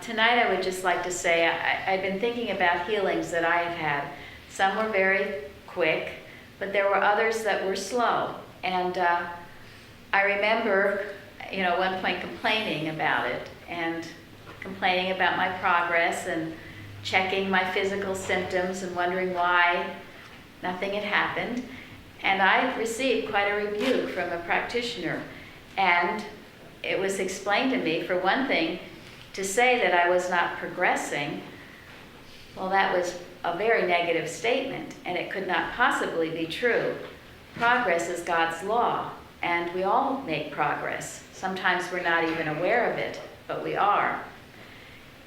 Tonight I would just like to say I've been thinking about healings that I have had. Some were very quick, but there were others that were slow. And I remember, at one point complaining about it and complaining about my progress and checking my physical symptoms and wondering why nothing had happened. And I received quite a rebuke from a practitioner. And it was explained to me, for one thing, to say that I was not progressing, well, that was a very negative statement, and it could not possibly be true. Progress is God's law, and we all make progress. Sometimes we're not even aware of it, but we are.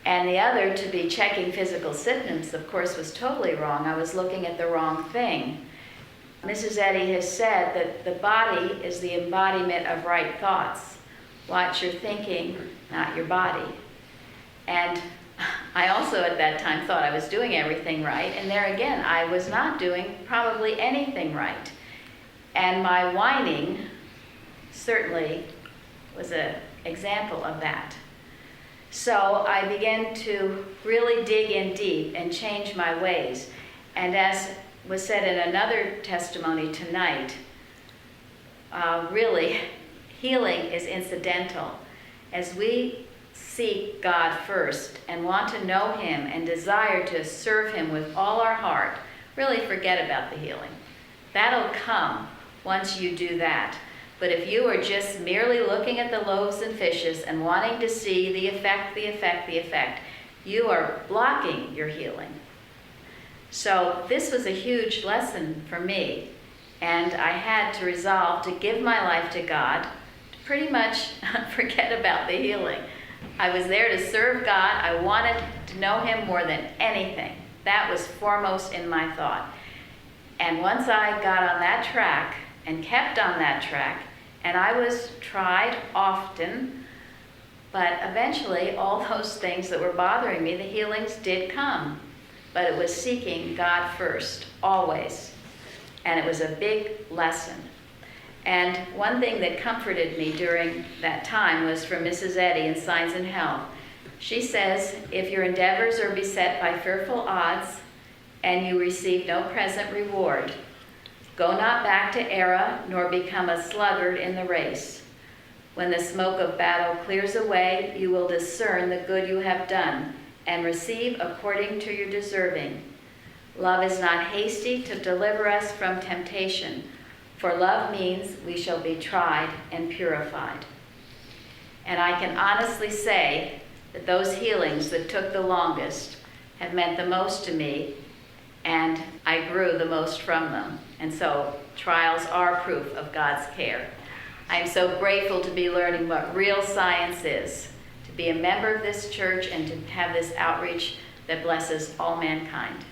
And the other, to be checking physical symptoms, of course, was totally wrong. I was looking at the wrong thing. Mrs. Eddy has said that the body is the embodiment of right thoughts. Watch your thinking, not your body. And I also at that time thought I was doing everything right, and there again, I was not doing probably anything right. And my whining certainly was an example of that. So I began to really dig in deep and change my ways. And as was said in another testimony tonight, really, healing is incidental. As we seek God first and want to know Him and desire to serve Him with all our heart, really forget about the healing. That'll come once you do that. But if you are just merely looking at the loaves and fishes and wanting to see the effect, you are blocking your healing. So this was a huge lesson for me, and I had to resolve to give my life to God, to pretty much forget about the healing. I was there to serve God. I wanted to know Him more than anything. That was foremost in my thought. And once I got on that track and kept on that track, and I was tried often, but eventually all those things that were bothering me, the healings did come. But it was seeking God first, always. And it was a big lesson. And one thing that comforted me during that time was from Mrs. Eddy in Signs and Health. She says, if your endeavors are beset by fearful odds and you receive no present reward, go not back to error nor become a sluggard in the race. When the smoke of battle clears away, you will discern the good you have done and receive according to your deserving. Love is not hasty to deliver us from temptation, for love means we shall be tried and purified. And I can honestly say that those healings that took the longest have meant the most to me, and I grew the most from them. And so trials are proof of God's care. I am so grateful to be learning what real science is, to be a member of this church and to have this outreach that blesses all mankind.